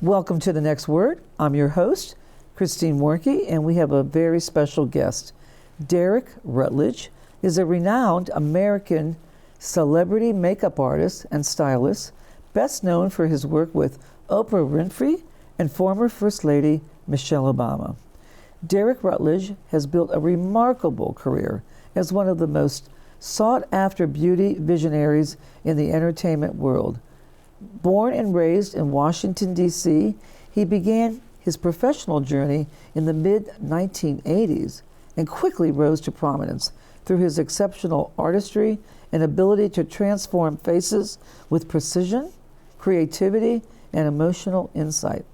Welcome to The Next Word. I'm your host, Christine Warnke, and we have a very special guest. Derrick Rutledge is a renowned American celebrity makeup artist and stylist, best known for his work with Oprah Winfrey and former First Lady Michelle Obama. Derrick Rutledge has built a remarkable career as one of the most sought-after beauty visionaries in the entertainment world. Born and raised in Washington, D.C., he began his professional journey in the mid-1980s and quickly rose to prominence through his exceptional artistry and ability to transform faces with precision, creativity, and emotional insight.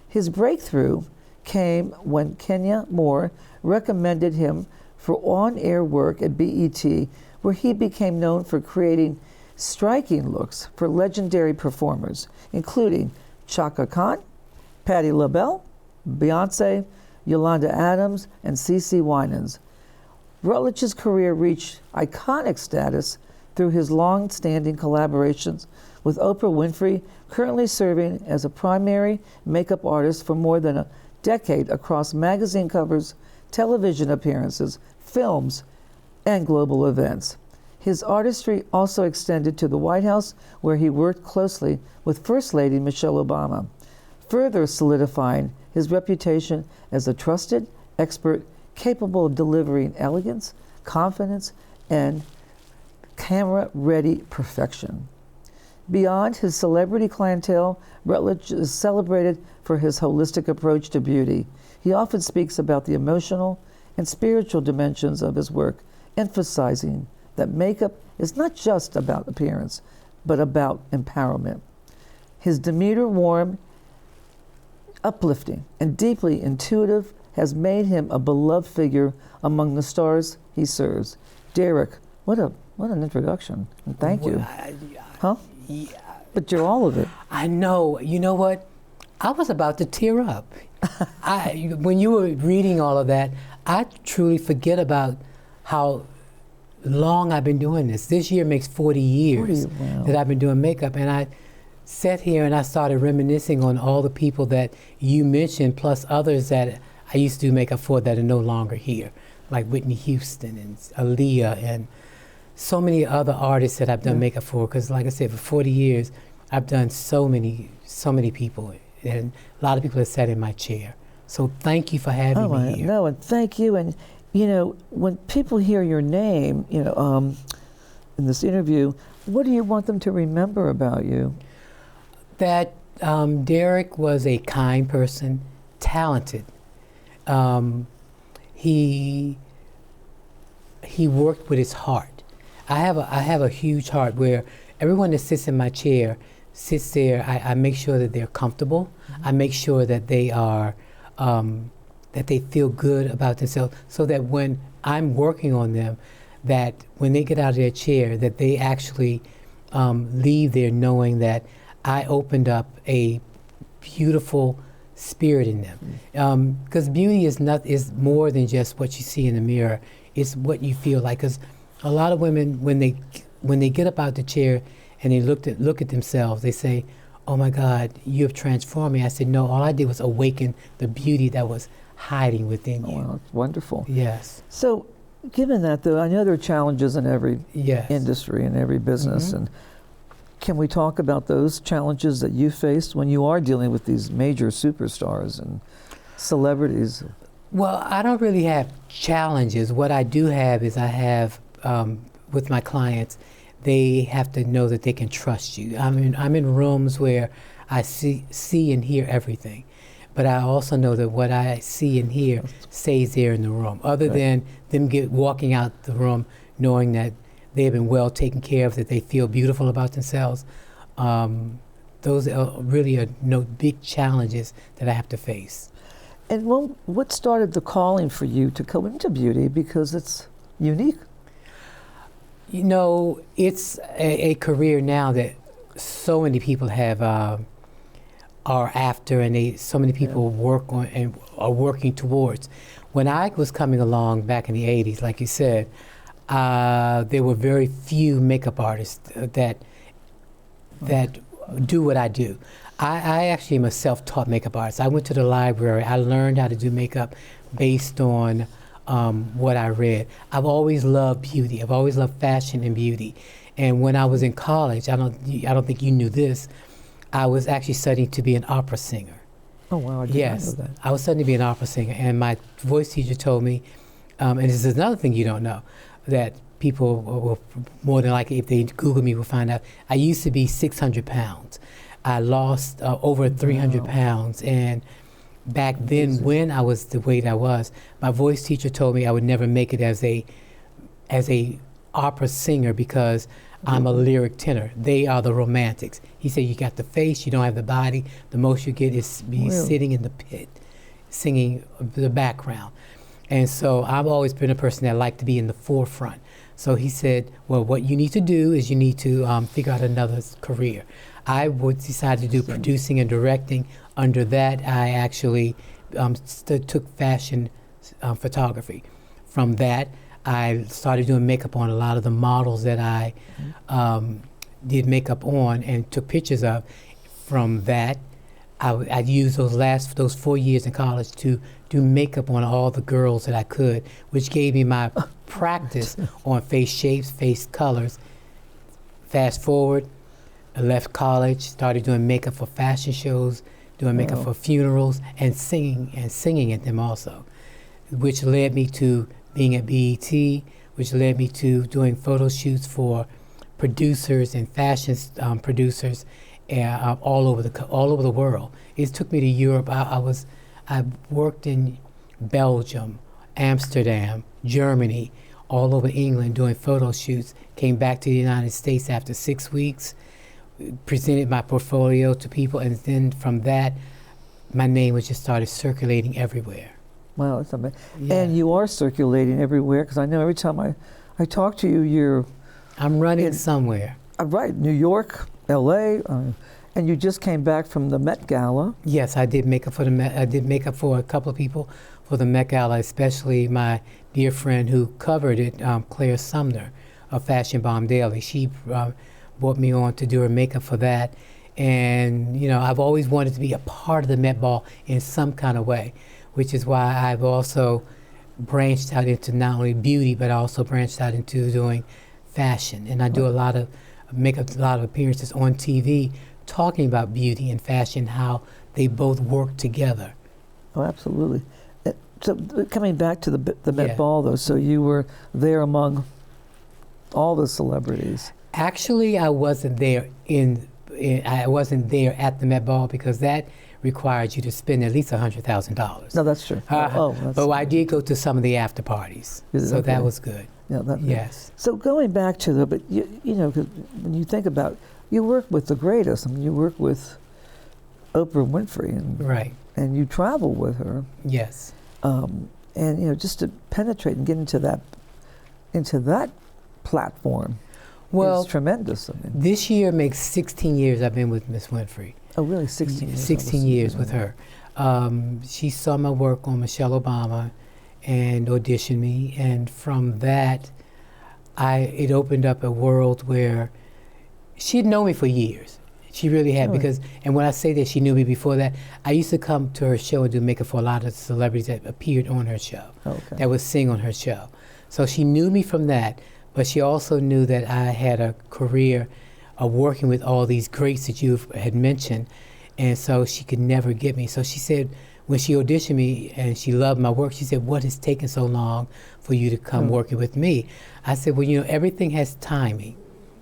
His breakthrough came when Kenya Moore recommended him for on-air work at BET, where he became known for creating striking looks for legendary performers, including Chaka Khan, Patti LaBelle, Beyonce, Yolanda Adams, and CeCe Winans. Rutledge's career reached iconic status through his long-standing collaborations with Oprah Winfrey, currently serving as a primary makeup artist for more than a decade across magazine covers, television appearances, films, and global events. His artistry also extended to the White House, where he worked closely with First Lady Michelle Obama, further solidifying his reputation as a trusted expert capable of delivering elegance, confidence, and camera-ready perfection. Beyond his celebrity clientele, Rutledge is celebrated for his holistic approach to beauty. He often speaks about the emotional and spiritual dimensions of his work, emphasizing that makeup is not just about appearance, but about empowerment. His demeanor, warm, uplifting, and deeply intuitive, has made him a beloved figure among the stars he serves. Derrick, what an introduction, and thank you. Huh? Yeah. But you're all of it. I know. You know what? I was about to tear up. When you were reading all of that, I truly forget about how long I've been doing this. This year makes 40 years wow. that I've been doing makeup, and I sat here and I started reminiscing on all the people that you mentioned, plus others that I used to do makeup for that are no longer here, like Whitney Houston and Aaliyah and so many other artists that I've done makeup for, because like I said, for 40 years, I've done so many people, and a lot of people have sat in my chair. So thank you for having me here. No, and thank you. And you know, when people hear your name, in this interview, what do you want them to remember about you? That Derrick was a kind person, talented. He worked with his heart. I have a huge heart where everyone that sits in my chair sits there. I make sure that they're comfortable. Mm-hmm. I make sure that they are that they feel good about themselves, so that when I'm working on them, that when they get out of their chair, that they actually leave there knowing that I opened up a beautiful spirit in them. Because beauty is more than just what you see in the mirror. It's what you feel like. Because a lot of women, when they get up out the chair and they look at themselves, they say, "Oh my God, you have transformed me." I said, "No, all I did was awaken the beauty that was hiding within you." Wow, that's wonderful. Yes. So, given that, though, I know there are challenges in every Yes. industry and every business, Mm-hmm. and can we talk about those challenges that you faced when you are dealing with these major superstars and celebrities? Well, I don't really have challenges. What I do have is with my clients, they have to know that they can trust you. I'm in rooms where I see and hear everything, but I also know that what I see and hear stays there in the room. Other than them walking out the room knowing that they have been well taken care of, that they feel beautiful about themselves, those really are no big challenges that I have to face. And what started the calling for you to go into beauty, because it's unique? You know, it's a career now that so many people have are after, and so many people work on and are working towards. When I was coming along back in the 80s, like you said, there were very few makeup artists that do what I do. I actually am a self-taught makeup artist. I went to the library. I learned how to do makeup based on what I read. I've always loved beauty. I've always loved fashion and beauty. And when I was in college, I don't think you knew this, I was actually studying to be an opera singer. Oh, wow, I did not know that. I was studying to be an opera singer, and my voice teacher told me, and this is another thing you don't know, that people will more than likely, if they Google me, will find out, I used to be 600 pounds. I lost over 300 pounds, and back then when I was the weight I was, my voice teacher told me I would never make it as a opera singer because I'm a lyric tenor. They are the romantics. He said, you got the face, you don't have the body. The most you get is me sitting in the pit, singing the background. And so I've always been a person that liked to be in the forefront. So he said, well, what you need to do is you need to figure out another career. I would decide to do producing and directing. Under that, I actually took fashion photography. From that, I started doing makeup on a lot of the models that I did makeup on and took pictures of. From that, I'd use those 4 years in college to do makeup on all the girls that I could, which gave me my practice on face shapes, face colors. Fast forward, I left college, started doing makeup for fashion shows, doing makeup for funerals, and singing at them also, which led me to being at BET, which led me to doing photo shoots for producers and fashion producers all over the world. It took me to Europe. I worked in Belgium, Amsterdam, Germany, all over England doing photo shoots. Came back to the United States after 6 weeks, presented my portfolio to people, and then from that, my name was just started circulating everywhere. Wow, that's amazing. Yeah. And you are circulating everywhere, because I know every time I talk to you, I'm running somewhere. Right, New York, L.A., and you just came back from the Met Gala. Yes, I did makeup for the Met. I did makeup for a couple of people for the Met Gala, especially my dear friend who covered it, Claire Sumner of Fashion Bomb Daily. She brought me on to do her makeup for that. And, I've always wanted to be a part of the Met Ball in some kind of way, which is why I've also branched out into not only beauty, but I also branched out into doing fashion. And I do a lot of appearances on TV talking about beauty and fashion, how they both work together. Oh, absolutely. So coming back to the Met Ball, though, so you were there among all the celebrities. Actually, I wasn't there I wasn't there at the Met Ball because that required you to spend at least $100,000. No, that's true. But I did go to some of the after parties, so that was good. Yeah, yes. So going back to but cause when you think about, you work with the greatest. I mean, you work with Oprah Winfrey, and you travel with her. Yes. And just to penetrate and get into that platform. Well, it's tremendous. I mean, this year makes 16 years I've been with Miss Winfrey. Oh, really? 16 years? 16 years with her. She saw my work on Michelle Obama and auditioned me, and from that, it opened up a world where she'd known me for years. She really had, and when I say that she knew me before that, I used to come to her show and do makeup for a lot of celebrities that appeared on her show, that would sing on her show. So she knew me from that, but she also knew that I had a career of working with all these greats that you had mentioned, and so she could never get me. So she said, when she auditioned me and she loved my work, she said, what has taken so long for you to come working with me? I said, well, everything has timing.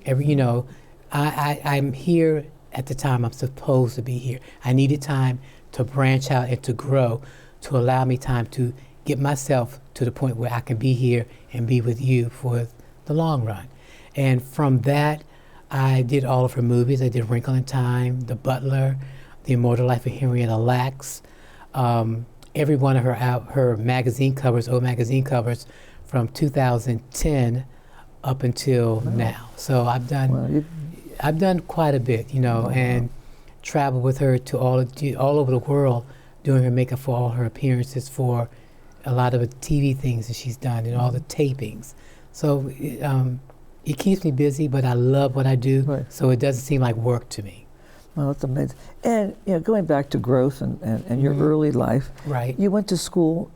I'm here at the time I'm supposed to be here. I needed time to branch out and to grow, to allow me time to get myself to the point where I can be here and be with you for the long run. And from that, I did all of her movies. I did Wrinkle in Time, The Butler, The Immortal Life of Henrietta Lacks, every one of her magazine covers, old magazine covers, from 2010 up until now. So I've done quite a bit, and traveled with her to all over the world, doing her makeup for all her appearances, for a lot of the TV things that she's done and all the tapings. So it keeps me busy, but I love what I do, so it doesn't seem like work to me. Well, that's amazing. And going back to growth and your early life, Right. you went to school.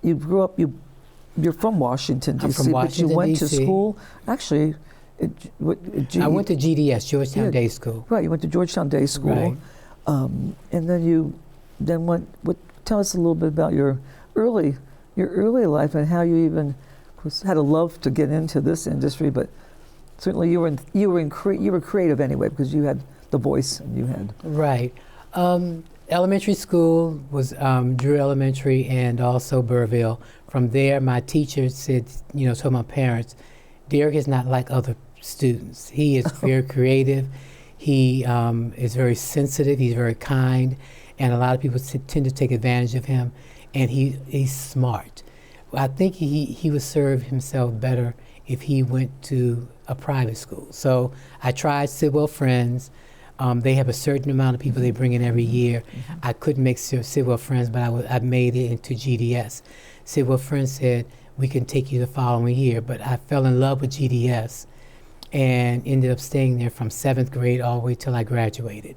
You grew up. You're from Washington, I'm D.C., from but you Washington, went to D.C. school. Actually, I went to GDS, Georgetown Day School. Right. You went to Georgetown Day School, Right. and then you went. Tell us a little bit about your early life and how you even had a love to get into this industry, but certainly you were creative anyway because you had the voice and you had. Right. Elementary school was Drew Elementary and also Burville. From there, my teacher said, told my parents, Derrick is not like other students. He is very creative. He is very sensitive. He's very kind, and a lot of people tend to take advantage of him. And he's smart. I think he would serve himself better if he went to a private school. So I tried Sidwell Friends. They have a certain amount of people they bring in every year. I couldn't make Sidwell Friends, but I made it into GDS. Sidwell Friends said, we can take you the following year. But I fell in love with GDS and ended up staying there from 7th grade all the way till I graduated.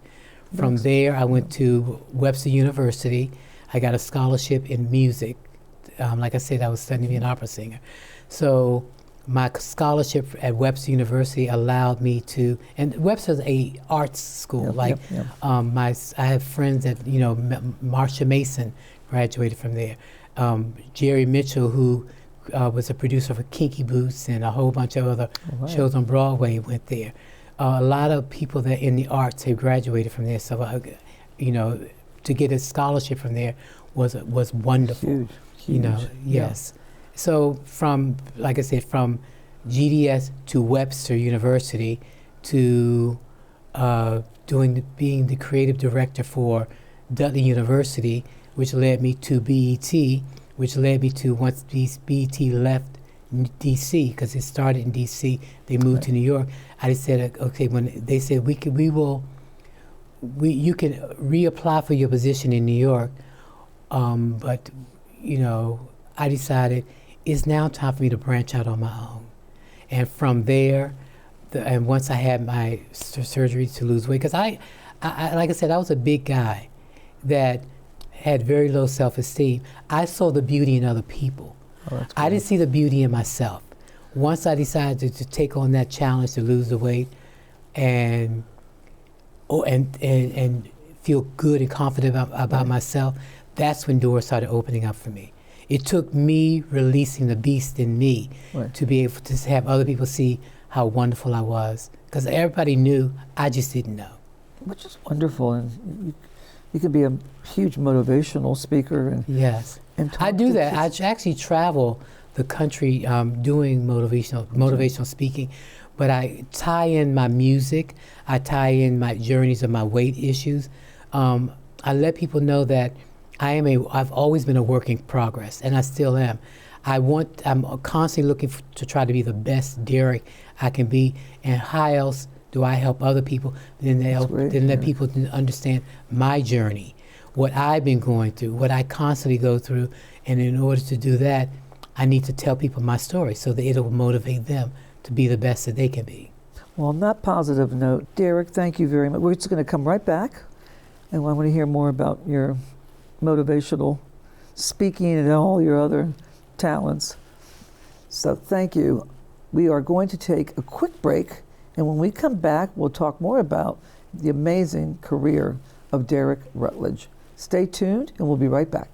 From there, I went to Webster University. I got a scholarship in music. Like I said, I was studying to be an opera singer. So my scholarship at Webster University allowed me to, and Webster's a arts school. I have friends that, Marsha Mason graduated from there. Jerry Mitchell, who was a producer for Kinky Boots and a whole bunch of other shows on Broadway, went there. A lot of people that in the arts have graduated from there. So, to get a scholarship from there was wonderful. Huge. Yes. So like I said, from GDS to Webster University to being the creative director for Dudley University, which led me to BET, which led me to once BET left DC, because it started in DC, they moved to New York. I just said, okay, when they said you can reapply for your position in New York, but I decided it's now time for me to branch out on my own. And from there, and once I had my surgery to lose weight, because I like I said, I was a big guy that had very low self-esteem. I saw the beauty in other people. I didn't see the beauty in myself. Once I decided to take on that challenge to lose the weight and feel good and confident about myself, that's when doors started opening up for me. It took me releasing the beast in me to be able to have other people see how wonderful I was. Because everybody knew, I just didn't know. Which is wonderful. And you can be a huge motivational speaker. And yes. And I do that. I actually travel the country doing motivational speaking. But I tie in my music. I tie in my journeys of my weight issues. I let people know that I've always been a work in progress, and I still am. I'm constantly looking to try to be the best Derrick I can be, and how else do I help other people? Let people understand my journey, what I've been going through, what I constantly go through, and in order to do that, I need to tell people my story so that it'll motivate them to be the best that they can be. Well, on that positive note, Derrick, thank you very much. We're just going to come right back, and I want to hear more about your motivational speaking and all your other talents. So thank you. We are going to take a quick break, and when we come back, we'll talk more about the amazing career of Derrick Rutledge. Stay tuned, and we'll be right back.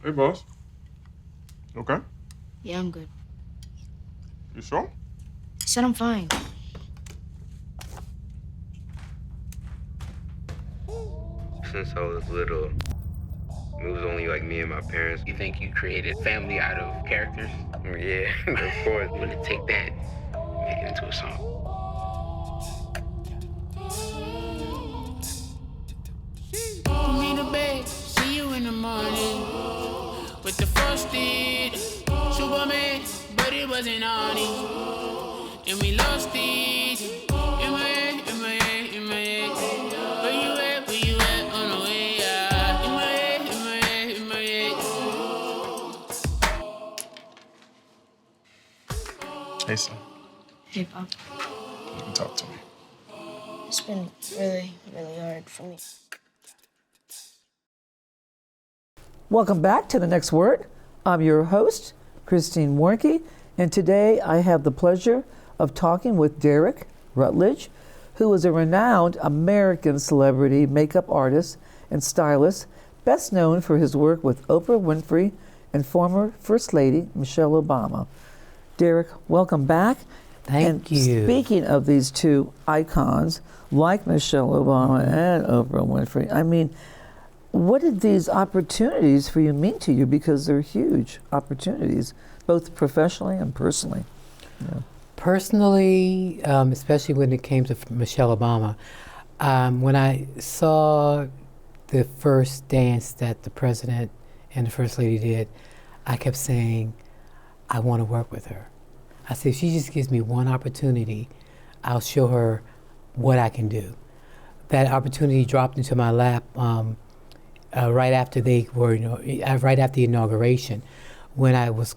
Hey, boss. Okay? Yeah, I'm good. You sure? I said I'm fine. Since I was little, it was only like me and my parents. You think you created family out of characters? Yeah, of course. I'm gonna take that, make it into a song. Put me to bed, see you in the morning. With the first did Superman, but it wasn't on it. And we lost it. In my head, in my head, in my head. Where you at on the way out? In my head, in my head, in my head. Hey, son. Hey, Pop. You can talk to me. It's been really, really hard for me. Welcome back to The Next Word. I'm your host, Christine Warnke, and today I have the pleasure of talking with Derrick Rutledge, who is a renowned American celebrity makeup artist and stylist, best known for his work with Oprah Winfrey and former First Lady Michelle Obama. Derrick, welcome back. Thank you. Speaking of these two icons, like Michelle Obama and Oprah Winfrey, I mean, what did these opportunities for you mean to you? Because they're huge opportunities, both professionally and personally. Yeah. Personally, especially when it came to Michelle Obama, when I saw the first dance that the president and the first lady did, I kept saying, I want to work with her. I said, if she just gives me one opportunity, I'll show her what I can do. That opportunity dropped into my lap right after right after the inauguration, when I was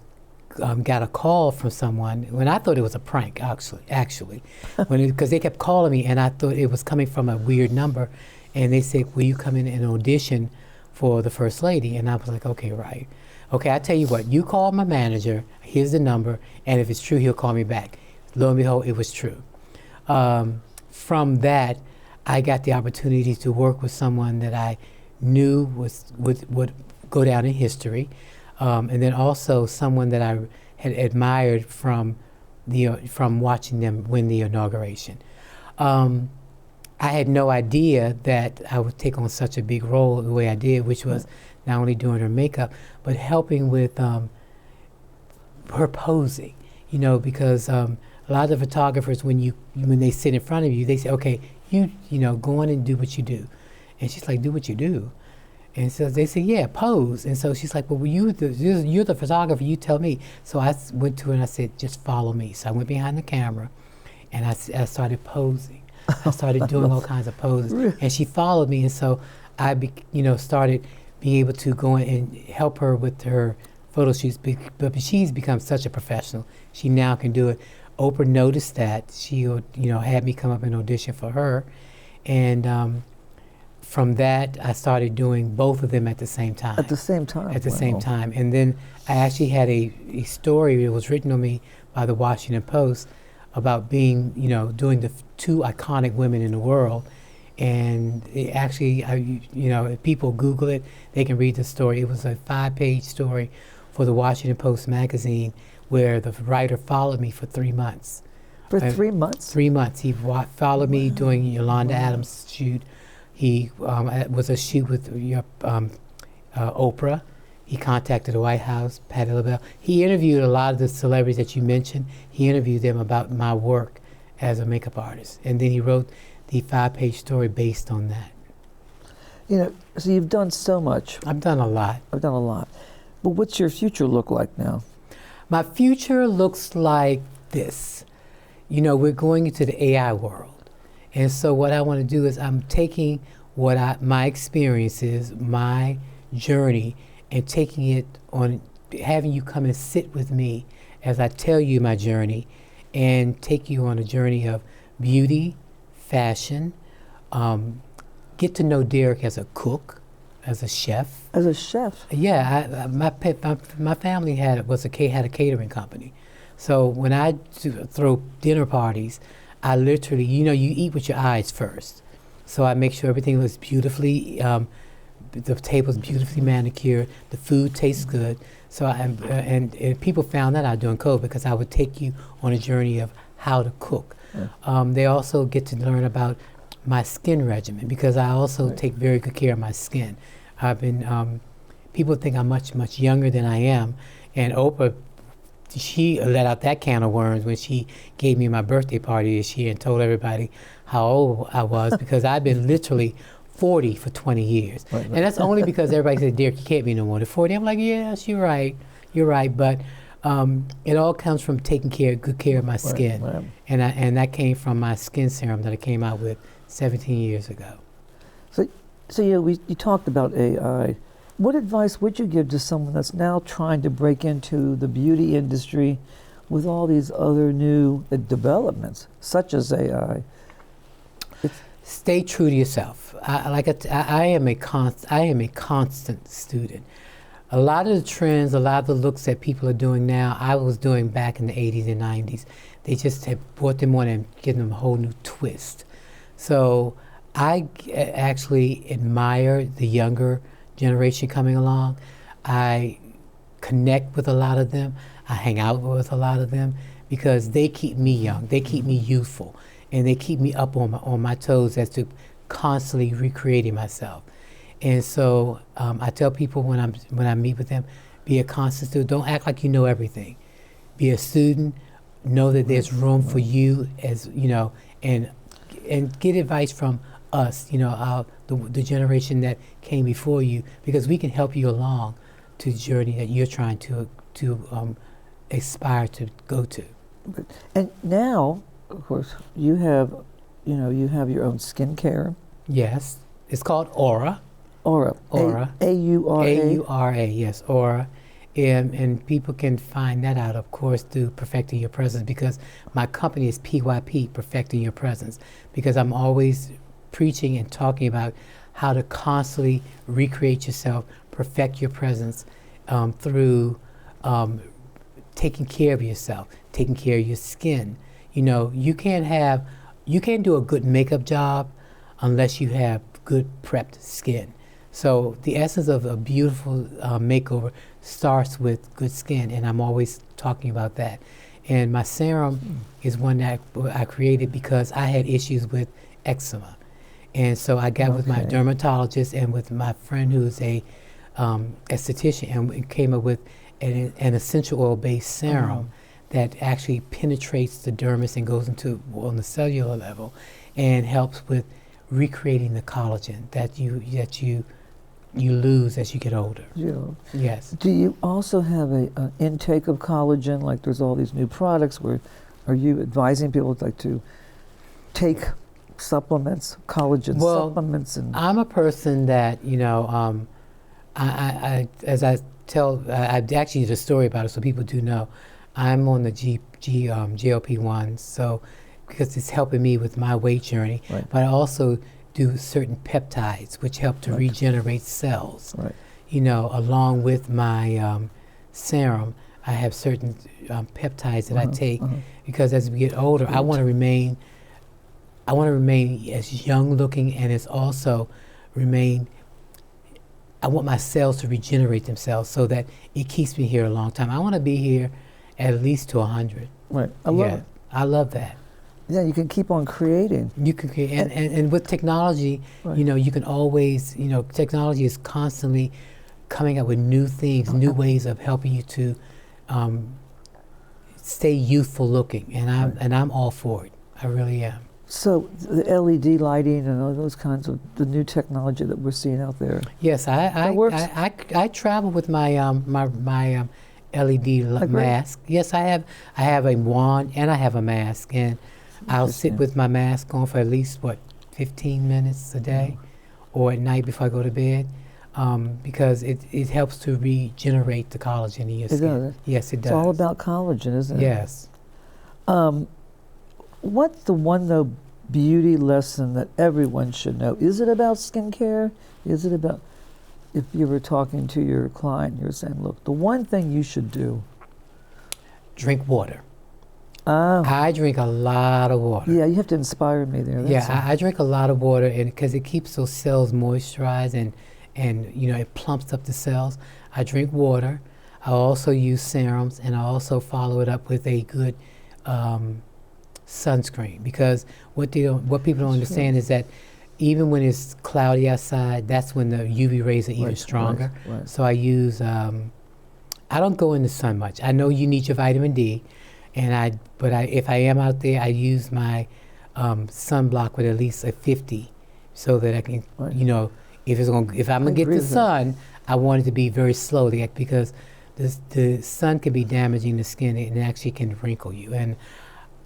got a call from someone, when I thought it was a prank, actually, because they kept calling me, and I thought it was coming from a weird number, and they said, will you come in and audition for the First Lady? And I was like, okay, right. Okay, I tell you what, you call my manager, here's the number, and if it's true, he'll call me back. Lo and behold, it was true. From that, I got the opportunity to work with someone that I knew would go down in history, and then also someone that I had admired from watching them win the inauguration. I had no idea that I would take on such a big role the way I did, which was not only doing her makeup, but helping with her posing. You know, because a lot of the photographers, when they sit in front of you, they say, okay, you know, go on and do what you do. And she's like, do what you do? And so they say, yeah, pose. And so she's like, well, you're the photographer, you tell me. So I went to her and I said, just follow me. So I went behind the camera and I started posing. I started doing all kinds of poses. And she followed me. And so I started being able to go in and help her with her photo shoots. But she's become such a professional. She now can do it. Oprah noticed that. She had me come up and audition for her. And from that, I started doing both of them at the same time. At the same time? At the same time. And then I actually had a story that was written on me by the Washington Post about being, doing the two iconic women in the world. And it actually, if people Google it, they can read the story. It was a 5-page story for the Washington Post magazine where the writer followed me for 3 months. For 3 months? 3 months. He followed me doing Yolanda Adams' shoot. He was a shoot with Oprah. He contacted the White House, Patti LaBelle. He interviewed a lot of the celebrities that you mentioned. He interviewed them about my work as a makeup artist. And then he wrote the 5-page story based on that. So you've done so much. I've done a lot. But what's your future look like now? My future looks like this. We're going into the AI world. And so what I want to do is I'm taking my experiences, my journey, and taking it on, having you come and sit with me as I tell you my journey and take you on a journey of beauty, fashion, get to know Derrick as a cook, as a chef. As a chef? Yeah, my family had a catering company. So when I throw dinner parties, I literally, you eat with your eyes first. So I make sure everything was beautifully, the table's beautifully manicured, the food tastes good. So and people found that out during COVID because I would take you on a journey of how to cook. Yeah. They also get to learn about my skin regimen because I also take very good care of my skin. I've been, people think I'm much, much younger than I am. And Oprah, she let out that can of worms when she gave me my birthday party this year and told everybody how old I was because I've been literally 40 for 20 years. Right. And that's only because everybody said, Derrick, you can't be no more than 40. I'm like, yes, you're right. But it all comes from taking good care of my skin. Right. And that came from my skin serum that I came out with 17 years ago. So you talked about AI. What advice would you give to someone that's now trying to break into the beauty industry with all these other new developments, such as AI. Stay true to yourself. I am a constant student. A lot of the trends, a lot of the looks that people are doing now, I was doing back in the 80s and 90s. They just have brought them on and given them a whole new twist. So I actually admire the younger generation coming along. I connect with a lot of them. I hang out with a lot of them because they keep me young. They keep me youthful. And they keep me up on my toes as to constantly recreating myself. And so I tell people when I meet with them, be a constant student. Don't act like you know everything. Be a student. Know that there's room for you, as you know, and get advice from us. You know, the generation that came before you, because we can help you along to the journey that you're trying to aspire to go to. And now, of course, you have your own skincare. Yes, it's called Aura. Aura. Aura. A-U-R-A. A-U-R-A, yes, Aura. And people can find that out, of course, through Perfecting Your Presence, because my company is PYP, Perfecting Your Presence, because I'm always preaching and talking about how to constantly recreate yourself, perfect your presence through taking care of yourself, taking care of your skin. You know, you can't do a good makeup job unless you have good prepped skin. So the essence of a beautiful makeover starts with good skin, and I'm always talking about that. And my serum is one that I created because I had issues with eczema. And so I got with my dermatologist and with my friend who's a esthetician, and we came up with an essential oil-based serum that actually penetrates the dermis and goes into on the cellular level and helps with recreating the collagen that you lose as you get older. Yeah. Yes. Do you also have an intake of collagen? Like there's all these new products. Are you advising people like to take supplements, collagen supplements? And I'm a person that, you know, I actually did a story about it so people do know. I'm on the GLP-1, so because it's helping me with my weight journey, right. But I also do certain peptides which help to regenerate cells. Right. You know, along with my serum, I have certain peptides that I take because as we get older, I want to remain as young looking, and it's also I want my cells to regenerate themselves so that it keeps me here a long time. I want to be here at least to 100. Right. I love it. I love that. Yeah, you can keep on creating. You can create, and with technology, right. You know, you can always, you know, technology is constantly coming up with new things, new ways of helping you to stay youthful looking, and I'm all for it. I really am. So the LED lighting and all those kinds of the new technology that we're seeing out there. Yes, I travel with my my LED mask. Yes, I have a wand and I have a mask, and I'll sit with my mask on for at least 15 minutes a day, or at night before I go to bed, because it helps to regenerate the collagen in your skin. Does. Yes, it does. It's all about collagen, isn't it? Yes. What's the one beauty lesson that everyone should know? Is it about skincare? Is it about, if you were talking to your client, you're saying, look, the one thing you should do? Drink water. I drink a lot of water. Yeah, you have to inspire me there. I drink a lot of water, and because it keeps those cells moisturized and you know, it plumps up the cells. I drink water. I also use serums, and I also follow it up with a good sunscreen, because what people don't understand is that even when it's cloudy outside, that's when the UV rays are even stronger. Right. So I use, I don't go in the sun much. I know you need your vitamin D, but if I am out there, I use my sunblock with at least a 50, so that I can, you know, if I'm gonna get the sun, I want it to be very slowly, because the sun can be damaging the skin, and it actually can wrinkle you. And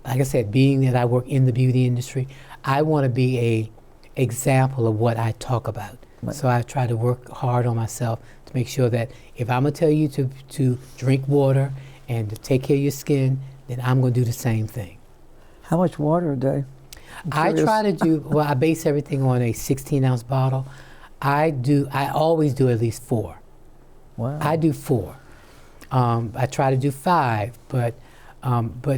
like I said, being that I work in the beauty industry, I want to be a example of what I talk about. Right. So I try to work hard on myself to make sure that if I'm gonna tell you to drink water and to take care of your skin, then I'm going to do the same thing. How much water a day? I try to do, well, I base everything on a 16-ounce bottle. I always do at least 4. Wow. I do 4. I try to do 5, but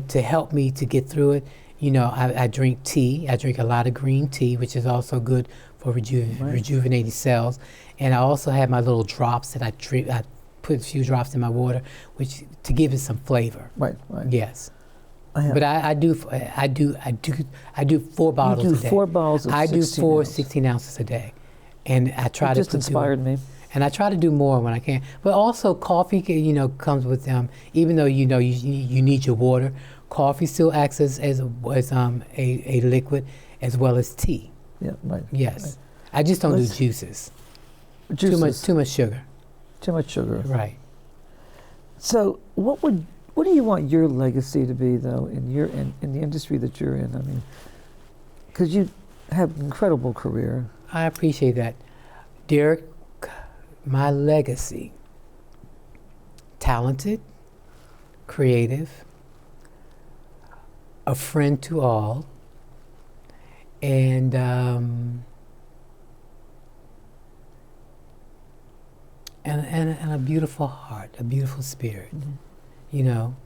to help me to get through it, you know, I drink tea. I drink a lot of green tea, which is also good for rejuvenating cells. And I also have my little drops that I drink. I put a few drops in my water, which to give it some flavor. Right. Yes. But I do 4 bottles a day. You do 4 bottles of 16 I do 4 ounces. 16 ounces a day, and I try It to just inspired me. And I try to do more when I can. But also coffee, you know, comes with even though you know you need your water, coffee still acts as a liquid as well as tea. Yeah, right. Yes. Right. I just don't do juices. Too much sugar. Too much sugar. Right. So what do you want your legacy to be, though, in the industry that you're in? I mean, because you have an incredible career. I appreciate that. Derrick, my legacy: talented, creative, a friend to all, and a beautiful heart, a beautiful spirit. Mm-hmm. You know,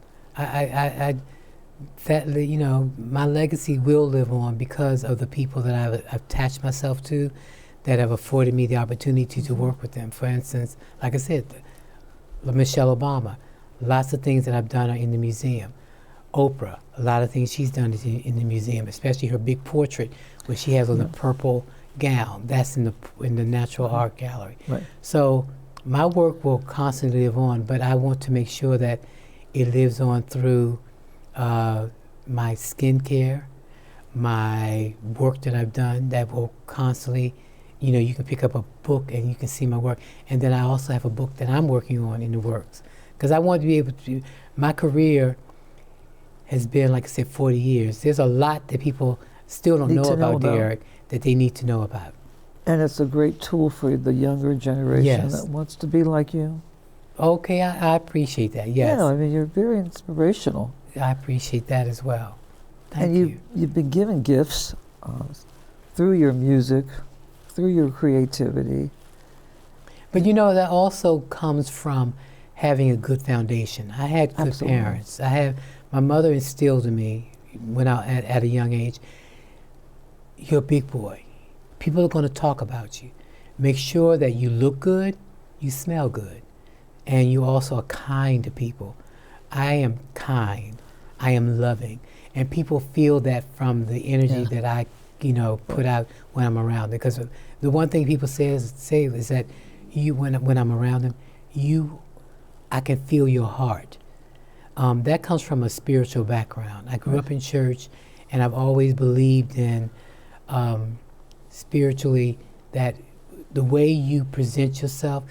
you know, my legacy will live on because of the people that I've attached myself to, that have afforded me the opportunity to work with them. For instance, like I said, Michelle Obama, lots of things that I've done are in the museum. Oprah, a lot of things she's done is in the museum, especially her big portrait where she has on the purple gown. That's in the Natural Art Gallery. Right. So my work will constantly live on, but I want to make sure that it lives on through my skincare, my work that I've done that will constantly, you know, you can pick up a book and you can see my work. And then I also have a book that I'm working on in the works. Because I want to be able to, my career has been, like I said, 40 years. There's a lot that people still don't know about Derrick that they need to know about. And it's a great tool for the younger generation that wants to be like you. Okay, I appreciate that, yes. Yeah, I mean, you're very inspirational. I appreciate that as well. Thank you. You've been given gifts through your music, through your creativity. But you know, that also comes from having a good foundation. I had good parents. My mother instilled in me when at a young age, you're a big boy. People are going to talk about you. Make sure that you look good, you smell good, and you also are kind to people. I am kind. I am loving. And people feel that from the energy that I, you know, put out when I'm around. Because the one thing people say is that when I'm around them, I can feel your heart. That comes from a spiritual background. I grew up in church, and I've always believed in spiritually that the way you present yourself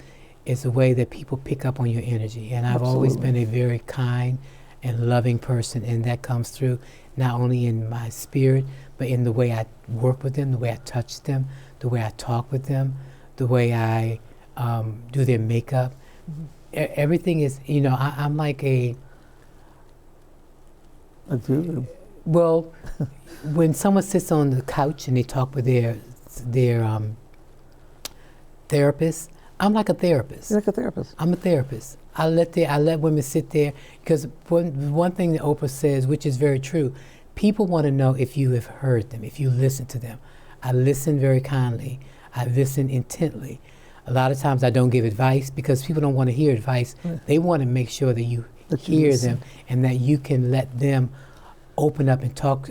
is the way that people pick up on your energy. And I've always been a very kind and loving person, and that comes through not only in my spirit, but in the way I work with them, the way I touch them, the way I talk with them, the way I do their makeup. Everything is, you know, I'm like a guru. Well, when someone sits on the couch and they talk with their therapist, I'm like a therapist. You're like a therapist. I'm a therapist. I let women sit there because one thing that Oprah says, which is very true, people want to know if you have heard them, if you listen to them. I listen very kindly. I listen intently. A lot of times I don't give advice because people don't want to hear advice. Right. They want to make sure that you hear them and that you can let them open up and talk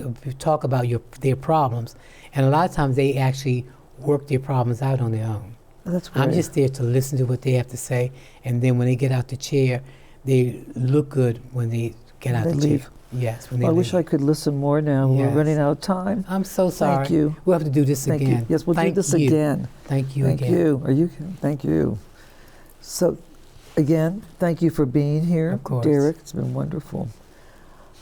about their problems. And a lot of times they actually work their problems out on their own. That's great. I'm just there to listen to what they have to say, and then when they get out the chair, they look good when they get out the chair. Yes, when they leave. I wish I could listen more now. Yes. We're running out of time. I'm so sorry. Thank you. We'll have to do this again. You. Yes, we'll do this again. Thank you again. Thank you. So, again, thank you for being here, of course. Derrick. It's been wonderful.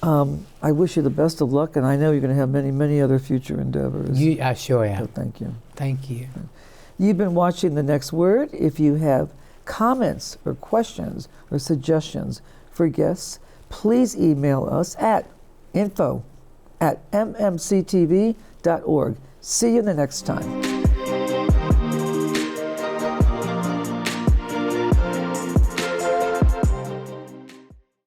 I wish you the best of luck, and I know you're going to have many, many other future endeavors. I sure am. So thank you. Thank you. You've been watching The Next Word. If you have comments or questions or suggestions for guests, please email us at info@mmctv.org. See you the next time.